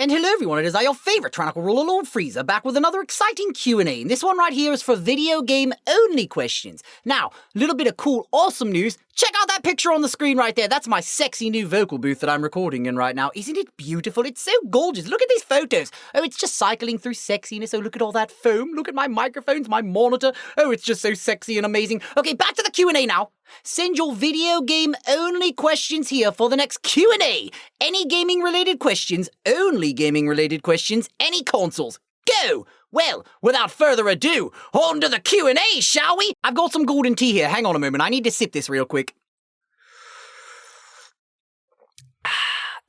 And hello everyone, it is I, your favourite tyrannical ruler, Lord Frieza, back with another exciting Q&A, and this one right here is for video game only questions. Now, a little bit of cool, awesome news. Check out that picture on the screen right there. That's my sexy new vocal booth that I'm recording in right now. Isn't it beautiful? It's so gorgeous. Look at these photos. Oh, it's just cycling through sexiness. Oh, look at all that foam. Look at my microphones, my monitor. Oh, it's just so sexy and amazing. Okay, back to the Q&A now. Send your video game only questions here for the next Q&A. Any gaming related questions, only gaming related questions, any consoles. Go! Well, without further ado, on to the Q&A, shall we? I've got some golden tea here. Hang on a moment. I need to sip this real quick.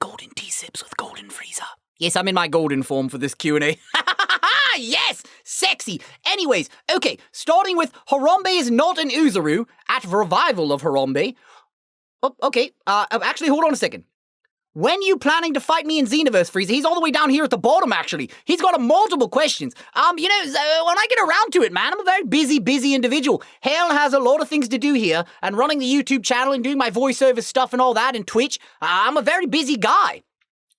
Golden tea sips with Golden Frieza. Yes, I'm in my golden form for this Q&A. Yes! Sexy! Anyways, okay, starting with Harambe is not an Uzaru at Revival of Harambe. Oh, okay, actually, hold on a second. When you planning to fight me in Xenoverse, Frieza? He's all the way down here at the bottom, actually. He's got multiple questions. When I get around to it, man, I'm a very busy individual. Hell has a lot of things to do here, and running the YouTube channel and doing my voiceover stuff and all that, and Twitch, I'm a very busy guy.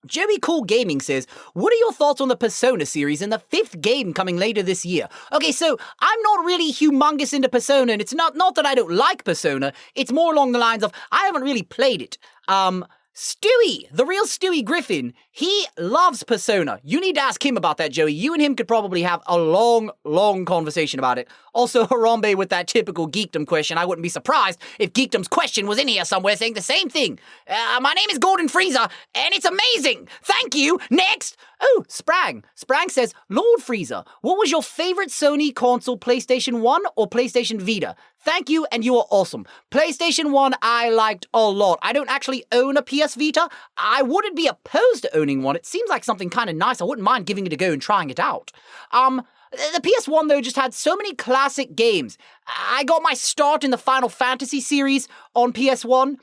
Joey Cool Gaming says, what are your thoughts on the Persona series and the 5th game coming later this year? Okay, so I'm not really humongous into Persona, and it's not that I don't like Persona, it's more along the lines of, I haven't really played it. Stewie, the real Stewie Griffin, he loves Persona. You need to ask him about that, Joey. You and him could probably have a long conversation about it. Also, Harambe with that typical geekdom question. I wouldn't be surprised if Geekdom's question was in here somewhere saying the same thing. My name is Golden Frieza, and it's amazing. Thank you. Next. Oh, Sprang. Sprang says, Lord Frieza, what was your favorite Sony console, PlayStation 1 or PlayStation Vita? Thank you, and you are awesome. PlayStation 1 I liked a lot. I don't actually own a PS Vita. I wouldn't be opposed to owning one. It seems like something kind of nice. I wouldn't mind giving it a go and trying it out. The PS1, though, just had so many classic games. I got my start in the Final Fantasy series on PS1,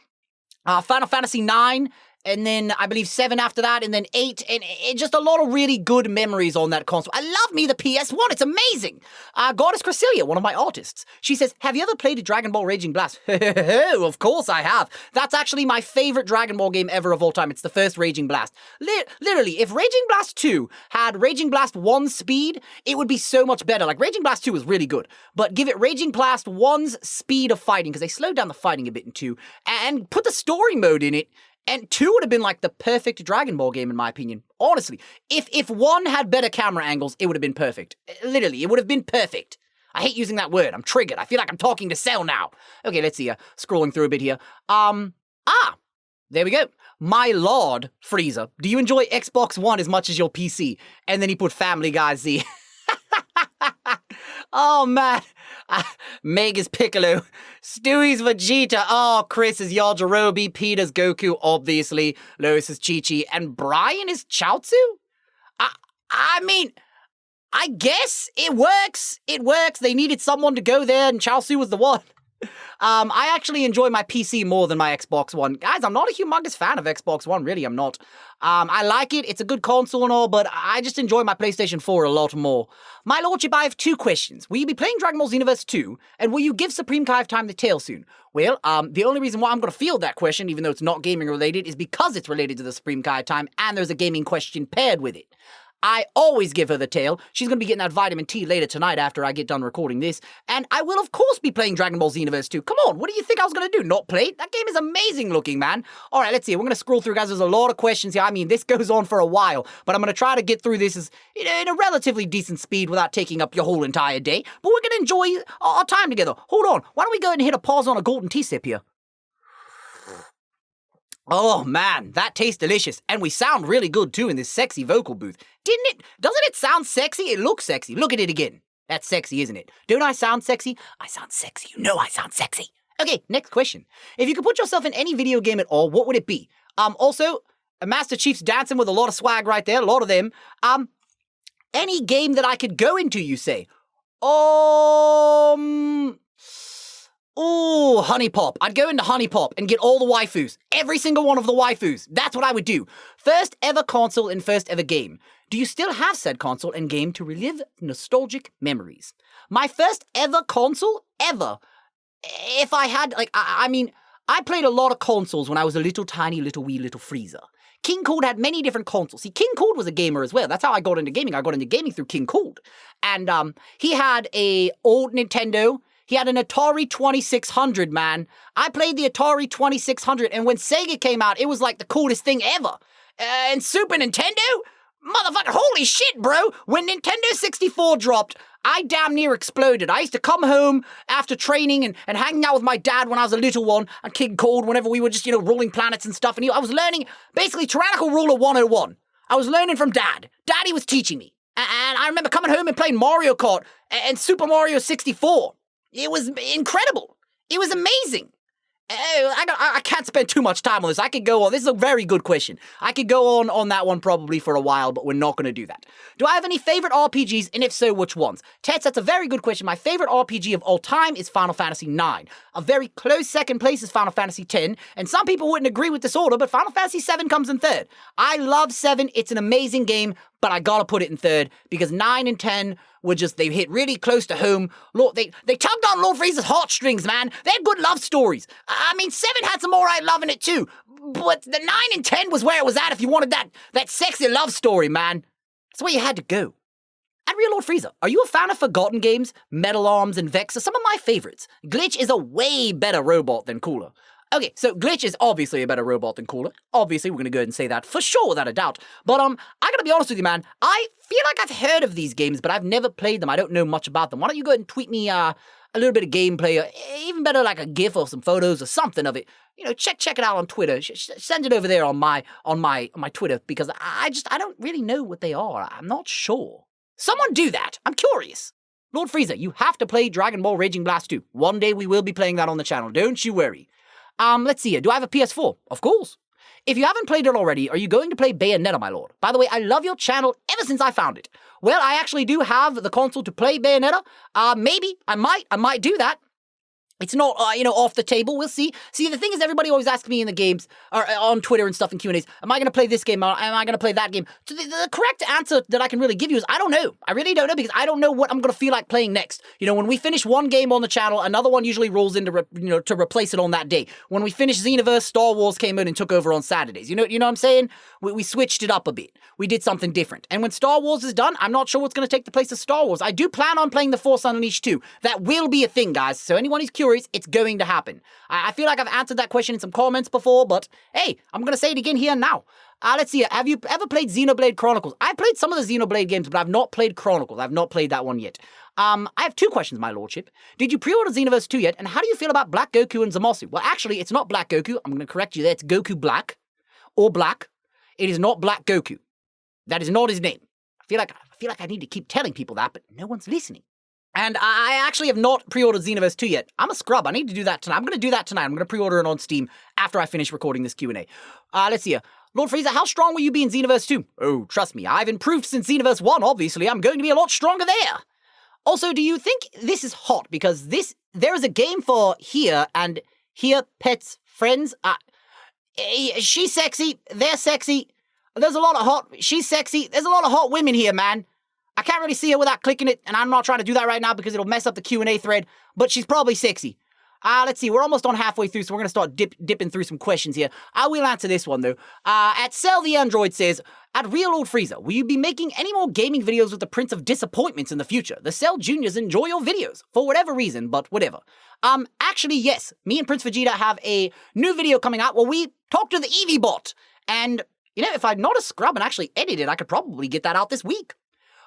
Final Fantasy 9, and then I believe 7 after that, and then 8, and just a lot of really good memories on that console. I love me the PS1, it's amazing. Goddess Cresselia, one of my artists, she says, have you ever played a Dragon Ball Raging Blast? Of course I have. That's actually my favorite Dragon Ball game ever of all time. It's the first Raging Blast. Literally, if Raging Blast 2 had Raging Blast 1 speed, it would be so much better. Like, Raging Blast 2 is really good, but give it Raging Blast 1's speed of fighting, because they slowed down the fighting a bit in 2, and put the story mode in it, and 2 would have been like the perfect Dragon Ball game, in my opinion. Honestly, if 1 had better camera angles, it would have been perfect. Literally, it would have been perfect. I hate using that word. I'm triggered. I feel like I'm talking to Cell now. Okay, let's see. Scrolling through a bit here. There we go. My Lord Frieza, do you enjoy Xbox One as much as your PC? And then he put Family Guy Z. Oh, man. Meg is Piccolo. Stewie's Vegeta. Oh, Chris is Yajirobe. Peter's Goku, obviously. Lois is Chi-Chi. And Brian is Chaozu? I mean, I guess it works. It works. They needed someone to go there, and Chaozu was the one. I actually enjoy my PC more than my Xbox One. Guys, I'm not a humongous fan of Xbox One, really, I'm not. I like it, it's a good console and all, but I just enjoy my PlayStation 4 a lot more. My Lordship, I have 2 questions. Will you be playing Dragon Ball Xenoverse 2, and will you give Supreme Kai of Time the tail soon? Well, the only reason why I'm going to field that question, even though it's not gaming related, is because it's related to the Supreme Kai of Time, and there's a gaming question paired with it. I always give her the tail. She's going to be getting that vitamin T later tonight after I get done recording this. And I will, of course, be playing Dragon Ball Xenoverse 2. Come on, what do you think I was going to do? Not play it? That game is amazing looking, man. All right, let's see. We're going to scroll through, guys. There's a lot of questions here. I mean, this goes on for a while, but I'm going to try to get through this as, in a relatively decent speed without taking up your whole entire day. But we're going to enjoy our time together. Hold on. Why don't we go ahead and hit a pause on a golden tea sip here? Oh, man, that tastes delicious. And we sound really good, too, in this sexy vocal booth. Didn't it? Doesn't it sound sexy? It looks sexy. Look at it again. That's sexy, isn't it? Don't I sound sexy? I sound sexy. You know I sound sexy. Okay, next question. If you could put yourself in any video game at all, what would it be? Also, Master Chief's dancing with a lot of swag right there, a lot of them. Any game that I could go into, you say? Ooh, Honey Pop. I'd go into Honey Pop and get all the waifus. Every single one of the waifus. That's what I would do. First ever console and first ever game. Do you still have said console and game to relive nostalgic memories? My first ever console? Ever. If I had, I mean, I played a lot of consoles when I was a little tiny, little wee, little Frieza. King Cold had many different consoles. See, King Cold was a gamer as well. That's how I got into gaming. I got into gaming through King Cold. And he had a old Nintendo. He had an Atari 2600, man. I played the Atari 2600, and when Sega came out, it was like the coolest thing ever. And Super Nintendo? Motherfucker, holy shit, bro! When Nintendo 64 dropped, I damn near exploded. I used to come home after training and hanging out with my dad when I was a little one and King Cold whenever we were just, ruling planets and stuff. And I was learning, basically, Tyrannical Ruler 101. I was learning from Dad. Daddy was teaching me. And I remember coming home and playing Mario Kart and Super Mario 64. It was incredible. It was amazing. I can't spend too much time on this. I could go on. This is a very good question. I could go on that one probably for a while, but we're not going to do that. Do I have any favorite RPGs, and if so, which ones? Tets, that's a very good question. My favorite RPG of all time is Final Fantasy IX. A very close second place is Final Fantasy X, and some people wouldn't agree with this order, but Final Fantasy VII comes in third. I love 7. It's an amazing game, but I gotta put it in third because 9 and 10 were just, they hit really close to home. Lord, they tugged on Lord Frieza's heartstrings, man. They're good love stories. I mean, 7 had some alright love in it too, but the 9 and 10 was where it was at if you wanted that sexy love story, man. That's where you had to go. And Real Lord Frieza, are you a fan of Forgotten games? Metal Arms and Vex are some of my favorites. Glitch is a way better robot than Cooler. Okay, so Glitch is obviously a better robot than Cooler. Obviously, we're gonna go ahead and say that for sure, without a doubt. But I gotta be honest with you, man. I feel like I've heard of these games, but I've never played them. I don't know much about them. Why don't you go ahead and tweet me a little bit of gameplay, or even better, like a GIF or some photos or something of it. Check it out on Twitter. Send it over there on my Twitter because I don't really know what they are. I'm not sure. Someone do that. I'm curious. Lord Frieza, you have to play Dragon Ball Raging Blast 2. One day we will be playing that on the channel. Don't you worry. Let's see here. Do I have a PS4? Of course. If you haven't played it already, are you going to play Bayonetta, my lord? By the way, I love your channel ever since I found it. Well, I actually do have the console to play Bayonetta. Maybe. I might do that. It's not, off the table. We'll see. See, the thing is, everybody always asks me in the games, or on Twitter and stuff in Q&As, am I going to play this game, or am I going to play that game? So the correct answer that I can really give you is, I don't know. I really don't know, because I don't know what I'm going to feel like playing next. When we finish one game on the channel, another one usually rolls in to replace it on that day. When we finished Xenoverse, Star Wars came in and took over on Saturdays. You know what I'm saying? We switched it up a bit. We did something different. And when Star Wars is done, I'm not sure what's going to take the place of Star Wars. I do plan on playing The Force Unleashed 2. That will be a thing, guys. So anyone who's curious, it's going to happen. I feel like I've answered that question in some comments before, but hey, I'm going to say it again here now. Let's see. Have you ever played Xenoblade Chronicles? I've played some of the Xenoblade games, but I've not played Chronicles. I've not played that one yet. I have 2 questions, my lordship. Did you pre-order Xenoverse 2 yet? And how do you feel about Black Goku and Zamasu? Well, actually, it's not Black Goku. I'm going to correct you there. It's Goku Black or Black. It is not Black Goku. That is not his name. I feel like I need to keep telling people that, but no one's listening. And I actually have not pre-ordered Xenoverse 2 yet. I'm a scrub. I need to do that tonight. I'm going to do that tonight. I'm going to pre-order it on Steam after I finish recording this Q&A. Let's see here. Lord Frieza, how strong will you be in Xenoverse 2? Oh, trust me, I've improved since Xenoverse 1, obviously. I'm going to be a lot stronger there. Also, do you think this is hot? Because there is a game for here and here pets friends. She's sexy. They're sexy. There's a lot of hot... She's sexy. There's a lot of hot women here, man. I can't really see her without clicking it, and I'm not trying to do that right now because it'll mess up the Q&A thread, but she's probably sexy. Let's see, we're almost on halfway through, so we're going to start dipping through some questions here. I will answer this one, though. At Cell the Android says, at Real Lord Frieza, will you be making any more gaming videos with the Prince of Disappointments in the future? The Cell Juniors enjoy your videos, for whatever reason, but whatever. Actually, yes, me and Prince Vegeta have a new video coming out where we talk to the Eevee bot, and... if I'm not a scrub and actually edit it, I could probably get that out this week.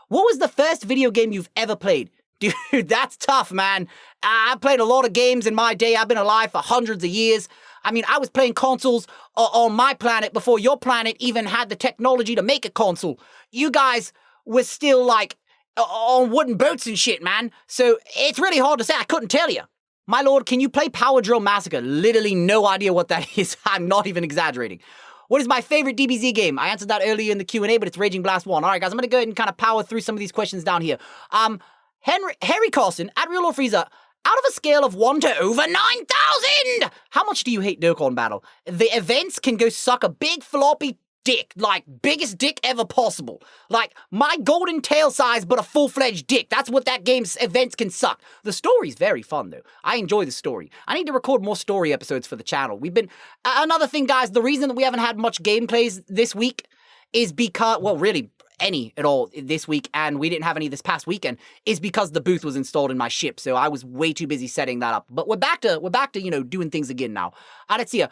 What was the first video game you've ever played? Dude, that's tough, man. I played a lot of games in my day. I've been alive for hundreds of years. I mean, I was playing consoles on my planet before your planet even had the technology to make a console. You guys were still, like, on wooden boats and shit, man. So it's really hard to say. I couldn't tell you. My lord, can you play Power Drill Massacre? Literally no idea what that is. I'm not even exaggerating. What is my favorite DBZ game? I answered that earlier in the Q&A, but it's Raging Blast 1. All right, guys, I'm going to go ahead and kind of power through some of these questions down here. Harry Carlson, at Real Lord Frieza, out of a scale of 1 to over 9,000, how much do you hate Dokkan Battle? The events can go suck a big floppy dick, like biggest dick ever possible. Like my golden tail size, but a full-fledged dick. That's what that game's events can suck. The story's very fun though. I enjoy the story. I need to record more story episodes for the channel. We've been, another thing guys, the reason that we haven't had much gameplays this week is because, well really, any at all this week, and we didn't have any this past weekend, is because the booth was installed in my ship, so I was way too busy setting that up. But we're back to you know, doing things again now. Let's see.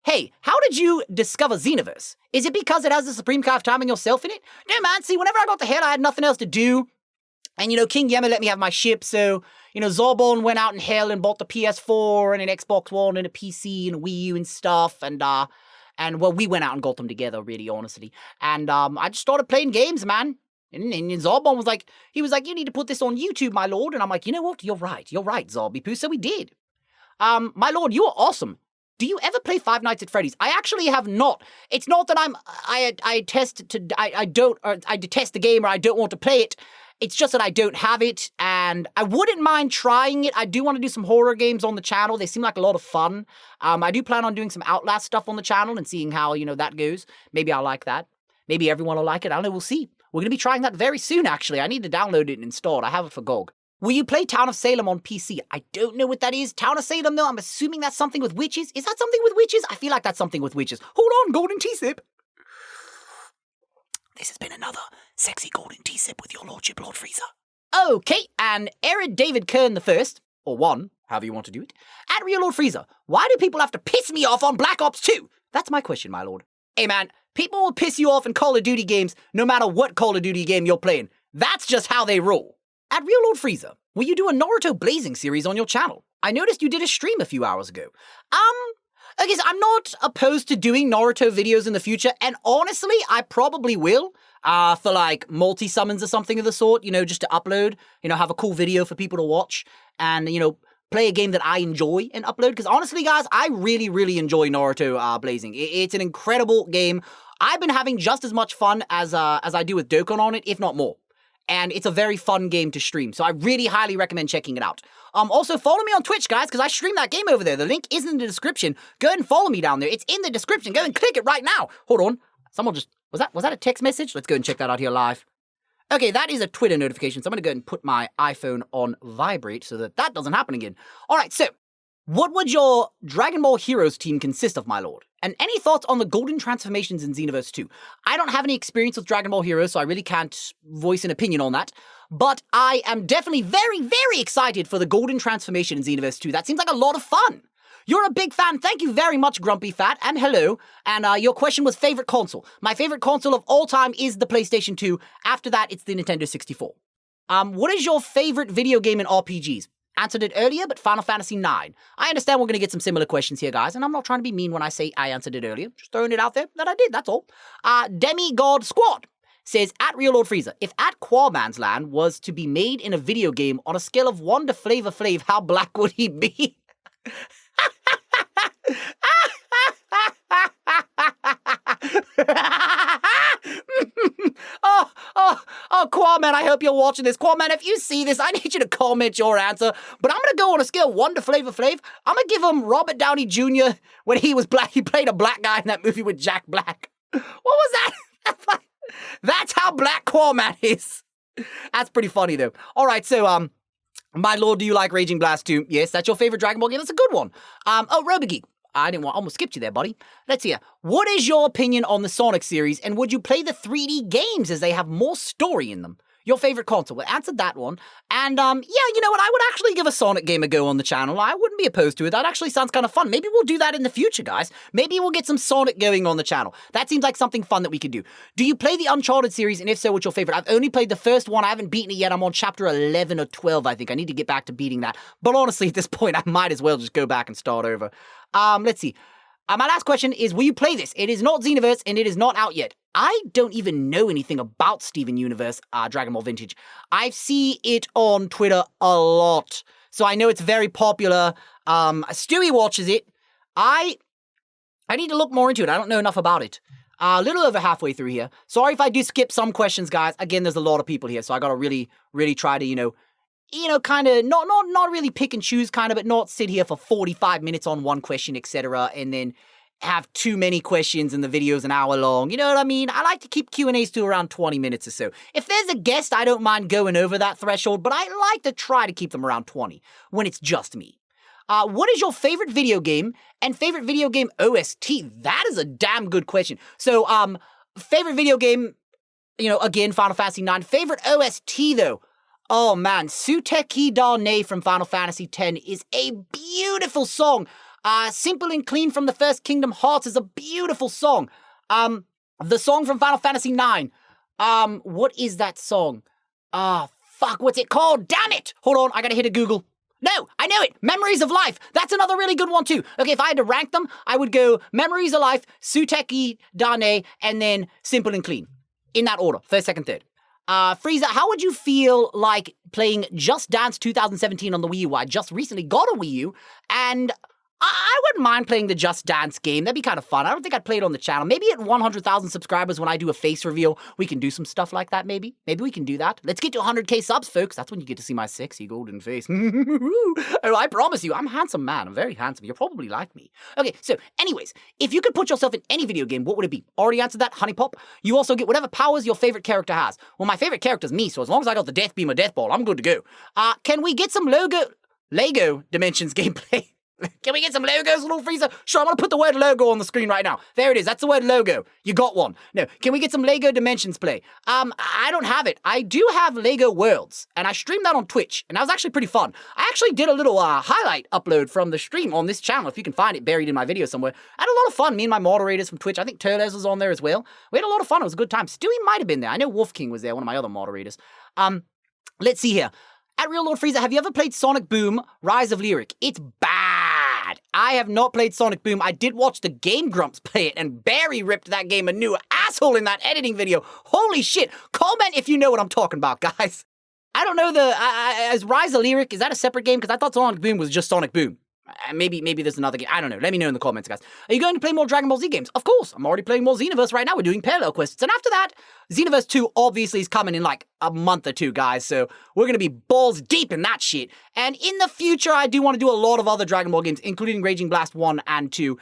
Hey, how did you discover Xenoverse? Is it because it has the Supreme Kai of Time and yourself in it? No, man, see, whenever I got to hell, I had nothing else to do. And, you know, King Yemma let me have my ship, so, you know, Zorbon went out in hell and bought the PS4 and an Xbox One and a PC and a Wii U and stuff, and well, we went out and got them together, really, honestly. And I just started playing games, man. And Zorbon was like, you need to put this on YouTube, my lord. And I'm like, you know what? You're right, Zorby Poo. So we did. My lord, you are awesome. Do you ever play Five Nights at Freddy's? I actually have not. It's not that I detest the game or I don't want to play it. It's just that I don't have it, and I wouldn't mind trying it. I do want to do some horror games on the channel. They seem like a lot of fun. I do plan on doing some Outlast stuff on the channel and seeing how, you know, that goes. Maybe I'll like that. Maybe everyone will like it. I don't know. We'll see. We're going to be trying that very soon, actually. I need to download it and install it. I have it for GOG. Will you play Town of Salem on PC? I don't know what that is. Town of Salem, though, I'm assuming that's something with witches. Is that something with witches? I feel like that's something with witches. Hold on, golden tea sip. This has been another sexy golden tea sip with your lordship, Lord Frieza. Okay, and Arid David Kern the First, or one, however you want to do it, at Real Lord Frieza, why do people have to piss me off on Black Ops 2? That's my question, my lord. Hey man, people will piss you off in Call of Duty games no matter what Call of Duty game you're playing. That's just how they roll. At Real Lord Frieza, will you do a Naruto Blazing series on your channel? I noticed you did a stream a few hours ago. I guess I'm not opposed to doing Naruto videos in the future, and honestly, I probably will, for like multi-summons or something of the sort, you know, just to upload, you know, have a cool video for people to watch, and, you know, play a game that I enjoy and upload, because honestly, guys, I really, really enjoy Naruto Blazing. It's an incredible game. I've been having just as much fun as I do with Dokkan on it, if not more. And it's a very fun game to stream, so I really highly recommend checking it out. Also, follow me on Twitch, guys, because I stream that game over there. The link is in the description. Go ahead and follow me down there. It's in the description. Go and click it right now. Hold on. Someone just... Was that a text message? Let's go and check that out here live. Okay, that is a Twitter notification, so I'm going to go ahead and put my iPhone on vibrate so that doesn't happen again. All right, so... what would your Dragon Ball Heroes team consist of, my lord? And any thoughts on the golden transformations in Xenoverse 2? I don't have any experience with Dragon Ball Heroes, so I really can't voice an opinion on that. But I am definitely very, very excited for the golden transformation in Xenoverse 2. That seems like a lot of fun. You're a big fan. Thank you very much, Grumpy Fat, and hello. And your question was favorite console. My favorite console of all time is the PlayStation 2. After that, it's the Nintendo 64. What is your favorite video game in RPGs? Answered it earlier, but Final Fantasy IX. I understand we're going to get some similar questions here, guys, and I'm not trying to be mean when I say I answered it earlier. Just throwing it out there that I did, that's all. Demigod Squad says, at Real Lord Frieza, if At Quaman's Land was to be made in a video game on a scale of 1 to Flavor Flav, how black would he be? Oh, Quaman, I hope you're watching this. Quaman, if you see this, I need you to comment your answer. But I'm going to go on a scale of 1 to Flavor Flav. I'm going to give him Robert Downey Jr. when he was black. He played a black guy in that movie with Jack Black. What was that? That's how black Quaman is. That's pretty funny, though. All right, so, my lord, do you like Raging Blast 2? Yes, that's your favorite Dragon Ball game. That's a good one. Robogeek. I almost skipped you there, buddy. Let's see. What is your opinion on the Sonic series, and would you play the 3D games as they have more story in them? Your favorite console? Well, answered that one. And, yeah, you know what? I would actually give a Sonic game a go on the channel. I wouldn't be opposed to it. That actually sounds kind of fun. Maybe we'll do that in the future, guys. Maybe we'll get some Sonic going on the channel. That seems like something fun that we could do. Do you play the Uncharted series, and if so, what's your favorite? I've only played the first one. I haven't beaten it yet. I'm on chapter 11 or 12, I think. I need to get back to beating that. But honestly, at this point, I might as well just go back and start over. Let's see. My last question is, will you play this? It is not Xenoverse, and it is not out yet. I don't even know anything about Steven Universe, Dragon Ball Vintage. I see it on Twitter a lot, so I know it's very popular. Stewie watches it. I need to look more into it. I don't know enough about it. A little over halfway through here. Sorry if I do skip some questions, guys. Again, there's a lot of people here, so I gotta really, really try to, kind of not really pick and choose, kind of, but not sit here for 45 minutes on one question, etc., and then have too many questions and the video's an hour long. You know what I mean? I like to keep Q&As to around 20 minutes or so. If there's a guest, I don't mind going over that threshold, but I like to try to keep them around 20 when it's just me. What is your favorite video game and favorite video game OST? That is a damn good question. So, favorite video game, again, Final Fantasy IX. Favorite OST, though. Oh, man. Suteki Darne from Final Fantasy X is a beautiful song. Simple and Clean from the First Kingdom Hearts is a beautiful song. The song from Final Fantasy IX. What is that song? Fuck, what's it called? Damn it! Hold on, I gotta hit a Google. No, I know it! Memories of Life! That's another really good one too. Okay, if I had to rank them, I would go Memories of Life, Suteki Darne, and then Simple and Clean. In that order, first, second, third. Frieza, how would you feel like playing Just Dance 2017 on the Wii U? I just recently got a Wii U, and I wouldn't mind playing the Just Dance game. That'd be kind of fun. I don't think I'd play it on the channel. Maybe at 100,000 subscribers when I do a face reveal, we can do some stuff like that, maybe. Maybe we can do that. Let's get to 100k subs, folks. That's when you get to see my sexy golden face. Oh, I promise you, I'm a handsome man. I'm very handsome. You're probably like me. Okay, so anyways, if you could put yourself in any video game, what would it be? Already answered that, Honey Pop. You also get whatever powers your favorite character has. Well, my favorite character's me, so as long as I got the Death Beam or Death Ball, I'm good to go. Can we get some Lego Dimensions gameplay? Can we get some logos, Lord Frieza? Sure, I'm gonna put the word logo on the screen right now. There it is, that's the word logo. You got one. No, can we get some Lego Dimensions play? I don't have it. I do have Lego Worlds, and I streamed that on Twitch, and that was actually pretty fun. I actually did a little highlight upload from the stream on this channel, if you can find it buried in my video somewhere. I had a lot of fun, me and my moderators from Twitch. I think Turles was on there as well. We had a lot of fun, it was a good time. Stewie might have been there. I know Wolf King was there, one of my other moderators. Let's see here. At Real Lord Frieza, have you ever played Sonic Boom, Rise of Lyric? It's bad. I have not played Sonic Boom. I did watch the Game Grumps play it, and Barry ripped that game a new asshole in that editing video. Holy shit. Comment if you know what I'm talking about, guys. I don't know as Rise of Lyric, is that a separate game? Because I thought Sonic Boom was just Sonic Boom. Maybe there's another game. I don't know. Let me know in the comments, guys. Are you going to play more Dragon Ball Z games? Of course. I'm already playing more Xenoverse right now. We're doing parallel quests. And after that, Xenoverse 2 obviously is coming in like a month or two, guys. So we're going to be balls deep in that shit. And in the future, I do want to do a lot of other Dragon Ball games, including Raging Blast 1 and 2.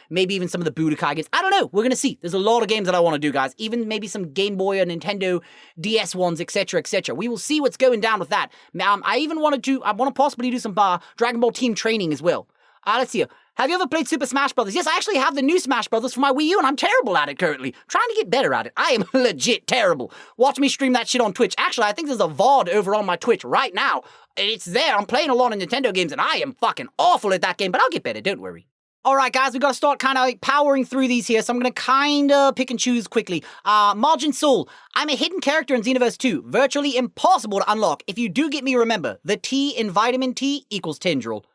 Maybe even some of the Budokai games. I don't know. We're going to see. There's a lot of games that I want to do, guys. Even maybe some Game Boy or Nintendo DS ones, etc., etc. We will see what's going down with that. I want to possibly do some Dragon Ball Team training as well. Let's see. Have you ever played Super Smash Brothers? Yes, I actually have the new Smash Brothers for my Wii U, and I'm terrible at it currently. I'm trying to get better at it. I am legit terrible. Watch me stream that shit on Twitch. Actually, I think there's a VOD over on my Twitch right now. It's there. I'm playing a lot of Nintendo games, and I am fucking awful at that game, but I'll get better. Don't worry. All right, guys, we've got to start kind of powering through these here, so I'm going to kind of pick and choose quickly. Margin Soul. I'm a hidden character in Xenoverse 2. Virtually impossible to unlock. If you do get me, remember, the T in Vitamin T equals Tendril.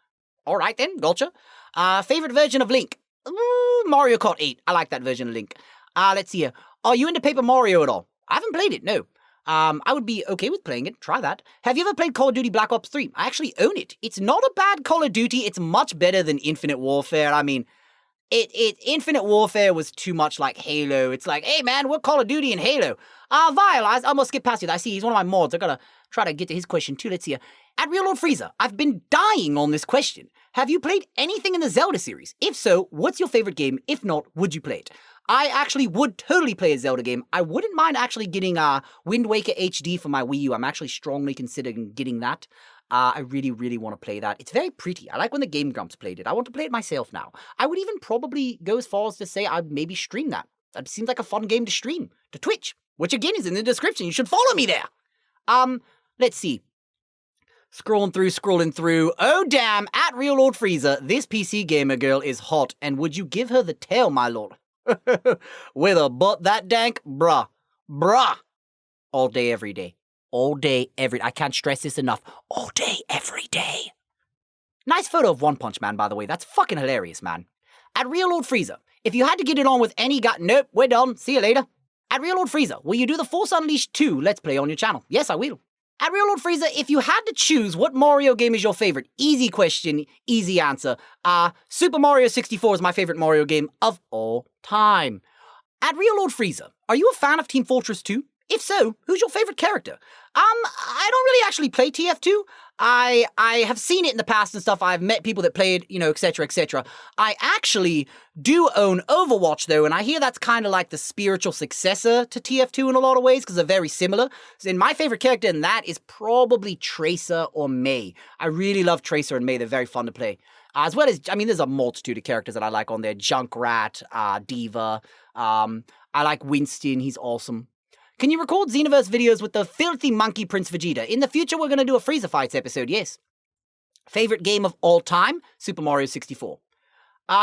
All right, then. Gotcha. Favorite version of Link? Mario Kart 8. I like that version of Link. Let's see here. Are you into Paper Mario at all? I haven't played it, no. I would be okay with playing it. Try that. Have you ever played Call of Duty Black Ops 3? I actually own it. It's not a bad Call of Duty. It's much better than Infinite Warfare. I mean, Infinite Warfare was too much like Halo. It's like, hey, man, we're Call of Duty and Halo. Vile, I almost skipped past it. I see he's one of my mods. I gotta try to get to his question too. Let's see here. At Real Lord Frieza, I've been dying on this question. Have you played anything in the Zelda series? If so, what's your favorite game? If not, would you play it? I actually would totally play a Zelda game. I wouldn't mind actually getting Wind Waker HD for my Wii U. I'm actually strongly considering getting that. I really, really want to play that. It's very pretty. I like when the Game Grumps played it. I want to play it myself now. I would even probably go as far as to say I'd maybe stream that. That seems like a fun game to stream to Twitch, which again is in the description. You should follow me there. Let's see. Scrolling through. Oh, damn. At Real Lord Frieza, this PC gamer girl is hot, and would you give her the tail, my lord? With a butt that dank? Bruh. All day, every day. All day, I can't stress this enough. All day, every day. Nice photo of One Punch Man, by the way. That's fucking hilarious, man. At Real Lord Frieza, if you had to get it on with any guy... Nope, we're done. See you later. At Real Lord Frieza, will you do the Force Unleashed 2 Let's Play on your channel? Yes, I will. At Real Lord Frieza, if you had to choose what Mario game is your favorite, easy question, easy answer. Super Mario 64 is my favorite Mario game of all time. At Real Lord Frieza, are you a fan of Team Fortress 2? If so, who's your favorite character? I don't really actually play TF2. I have seen it in the past and stuff. I've met people that play it, etc., etc. I actually do own Overwatch, though, and I hear that's kind of like the spiritual successor to TF2 in a lot of ways, because they're very similar. And my favorite character in that is probably Tracer or Mei. I really love Tracer and Mei. They're very fun to play. As well as, there's a multitude of characters that I like on there. Junkrat, Diva. I like Winston. He's awesome. Can you record Xenoverse videos with the filthy monkey Prince Vegeta? In the future, we're going to do a Frieza Fights episode, yes. Favorite game of all time? Super Mario 64.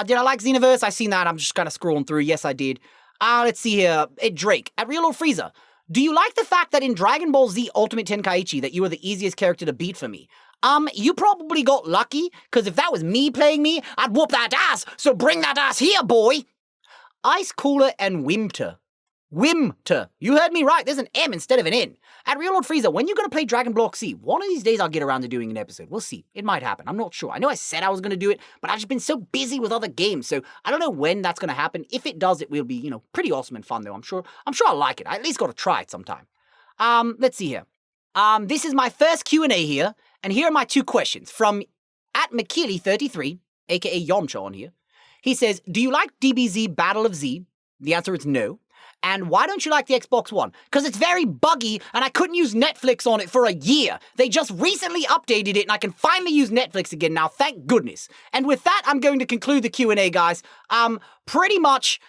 Did I like Xenoverse? I seen that. I'm just kind of scrolling through. Yes, I did. Let's see here. Drake, at Real Lord Frieza. Do you like the fact that in Dragon Ball Z Ultimate Tenkaichi that you were the easiest character to beat for me? You probably got lucky, because if that was me playing me, I'd whoop that ass, so bring that ass here, boy! Ice Cooler and Wimter. Wimter. You heard me right, there's an M instead of an N. At Real Lord Frieza, when you going to play Dragon Block C? One of these days I'll get around to doing an episode. We'll see. It might happen. I'm not sure. I know I said I was going to do it, but I've just been so busy with other games, so I don't know when that's going to happen. If it does, it will be, pretty awesome and fun, though. I'm sure I'll like it. I at least got to try it sometime. Let's see here. This is my first Q&A here, and here are my 2 questions from at McKeely33, aka Yamcha on here. He says, do you like DBZ Battle of Z? The answer is no. And why don't you like the Xbox One? Because it's very buggy, and I couldn't use Netflix on it for a year. They just recently updated it, and I can finally use Netflix again now, thank goodness. And with that, I'm going to conclude the Q&A, guys. Pretty much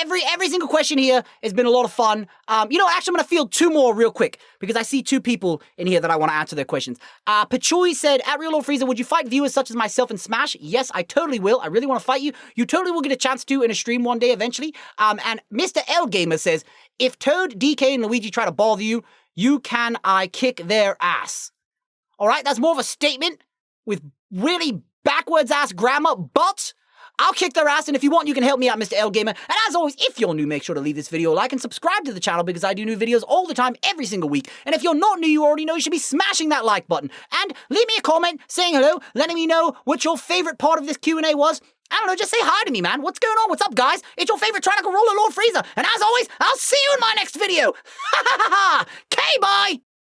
every single question here has been a lot of fun. Actually, I'm going to field 2 more real quick, because I see 2 people in here that I want to answer their questions. Pachui said, at Real Lord Frieza, would you fight viewers such as myself in Smash? Yes, I totally will. I really want to fight you. You totally will get a chance to in a stream one day eventually. And Mr. L Gamer says, if Toad, DK, and Luigi try to bother you, can I kick their ass? All right, that's more of a statement with really backwards ass grammar, but I'll kick their ass, and if you want, you can help me out, Mr. L Gamer. And as always, if you're new, make sure to leave this video a like and subscribe to the channel, because I do new videos all the time, every single week. And if you're not new, you already know you should be smashing that like button. And leave me a comment saying hello, letting me know what your favorite part of this Q&A was. I don't know, just say hi to me, man. What's going on? What's up, guys? It's your favorite Tyrannical Ruler, Lord Frieza. And as always, I'll see you in my next video. Ha ha ha ha! Okay, bye!